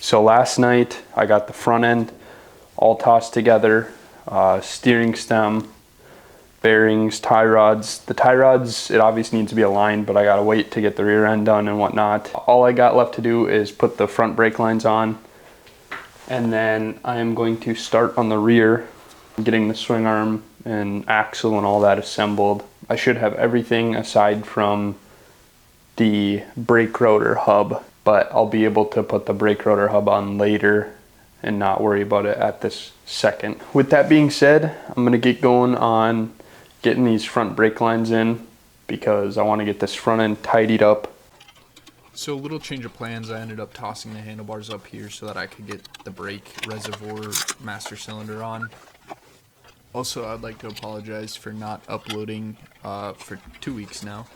So last night I got the front end all tossed together, steering stem, bearings, tie rods. The tie rods, it obviously needs to be aligned, but I gotta wait to get the rear end done and whatnot. All I got left to do is put the front brake lines on, and then I am going to start on the rear, getting the swing arm and axle and all that assembled. I should have everything aside from the brake rotor hub, but I'll be able to put the brake rotor hub on later and not worry about it at this second. With that being said, I'm gonna get going on getting these front brake lines in because I want to get this front end tidied up. So a little change of plans. I ended up tossing the handlebars up here so that I could get the brake reservoir master cylinder on. Also, I'd like to apologize for not uploading for 2 weeks now.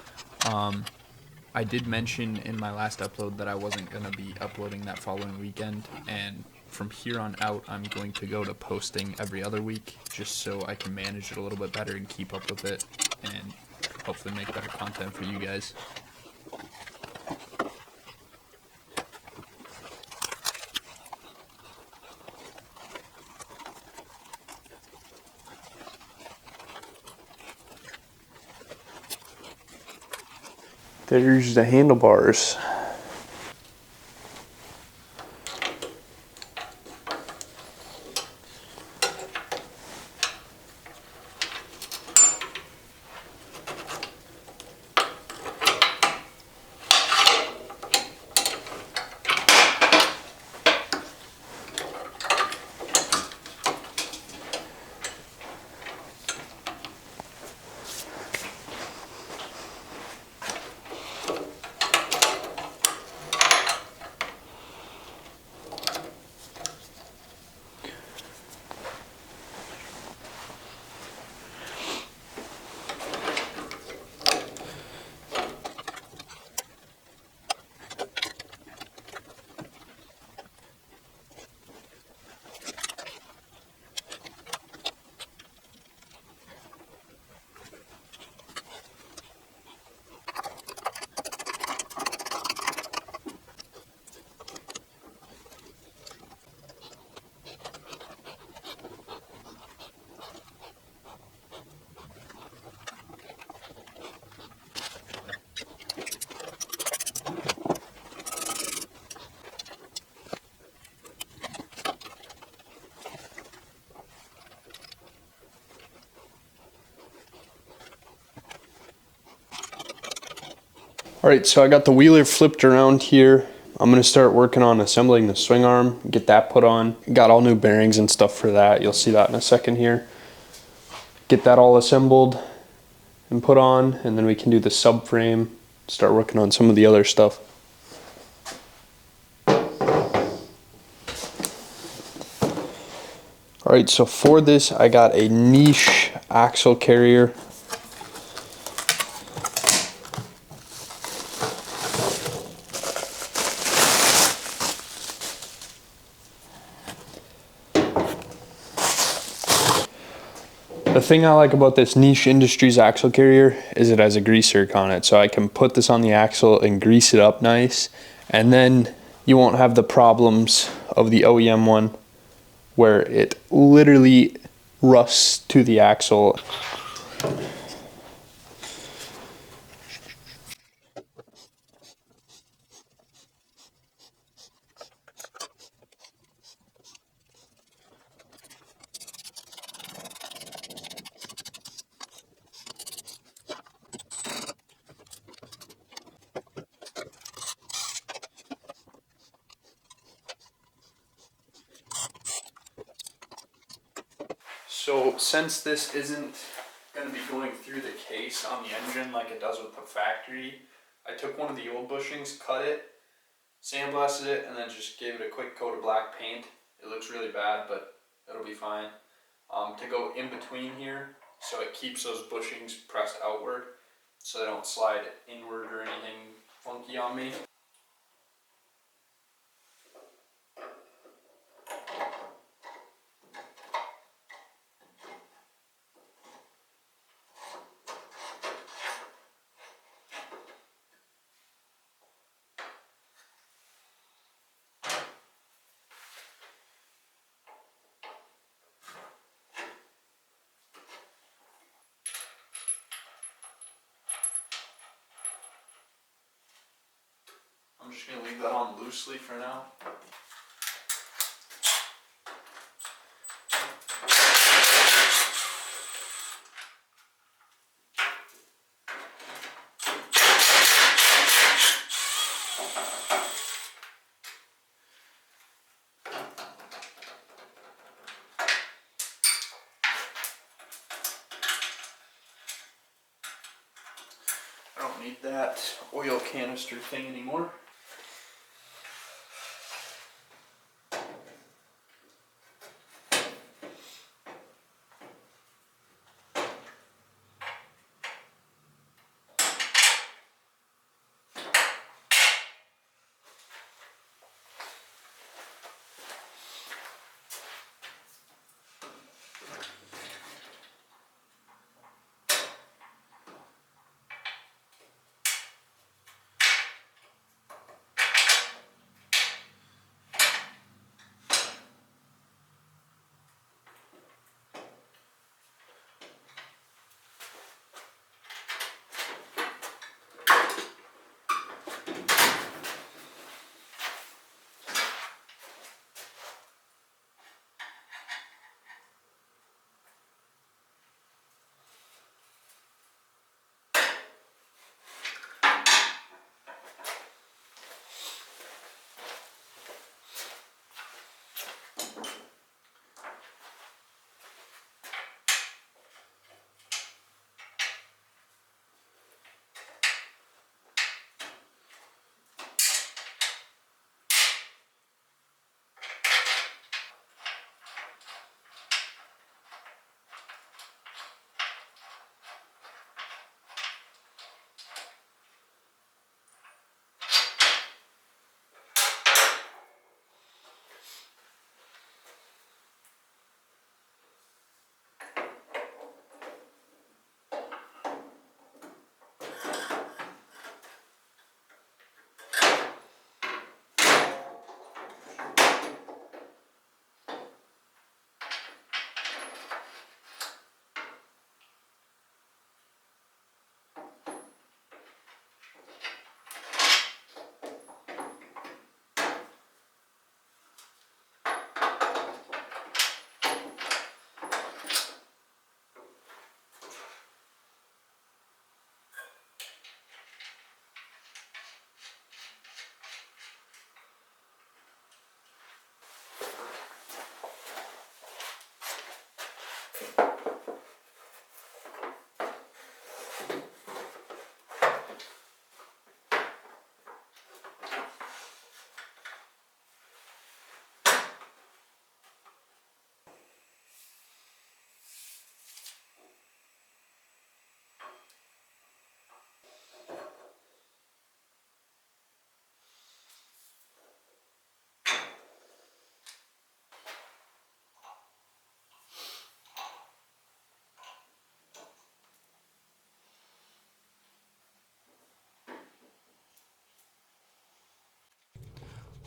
I did mention in my last upload that I wasn't going to be uploading that following weekend, and from here on out I'm going to go to posting every other week just so I can manage it a little bit better and keep up with it and hopefully make better content for you guys. There's the handlebars. Alright, so I got the wheeler flipped around here. I'm going to start working on assembling the swing arm, get that put on. Got all new bearings and stuff for that. You'll see that in a second here. Get that all assembled and put on, and then we can do the subframe, start working on some of the other stuff. Alright, so for this I got a niche axle carrier. The thing I like about this Niche Industries axle carrier is it has a grease zerk on it, so I can put this on the axle and grease it up nice, and then you won't have the problems of the OEM one where it literally rusts to the axle. So since this isn't going to be going through the case on the engine like it does with the factory, I took one of the old bushings, cut it, sandblasted it, and then just gave it a quick coat of black paint. It looks really bad, but it'll be fine. To go in between here, so it keeps those bushings pressed outward, so they don't slide inward or anything funky on me. just gonna leave that on loosely for now. I don't need that oil canister thing anymore.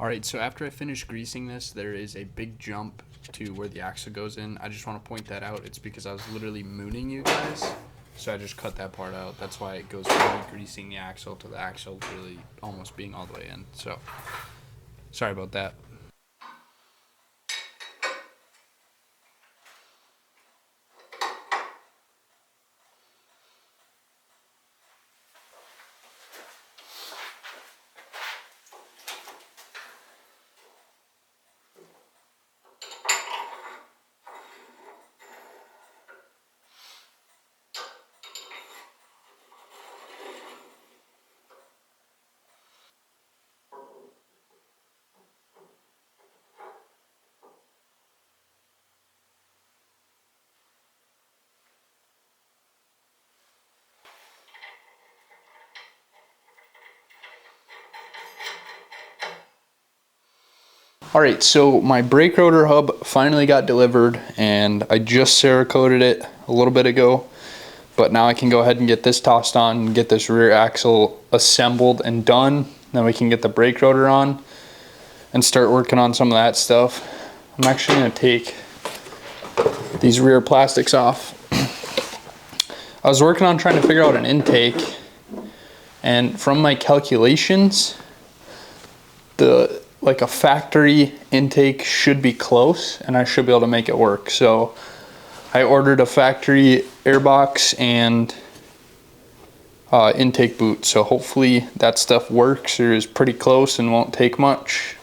Alright, so after I finish greasing this, there is a big jump to where the axle goes in. I just want to point that out. It's because I was literally mooning you guys, so I just cut that part out. That's why it goes from me greasing the axle to the axle really almost being all the way in. So, sorry about that. Alright, so my brake rotor hub finally got delivered and I just Cerakoted it a little bit ago. But now I can go ahead and get this tossed on and get this rear axle assembled and done. Then we can get the brake rotor on and start working on some of that stuff. I'm actually going to take these rear plastics off. I was working on trying to figure out an intake, and from my calculations, like a factory intake should be close, and I should be able to make it work. So I ordered a factory airbox and intake boot. So hopefully that stuff works or is pretty close and won't take much.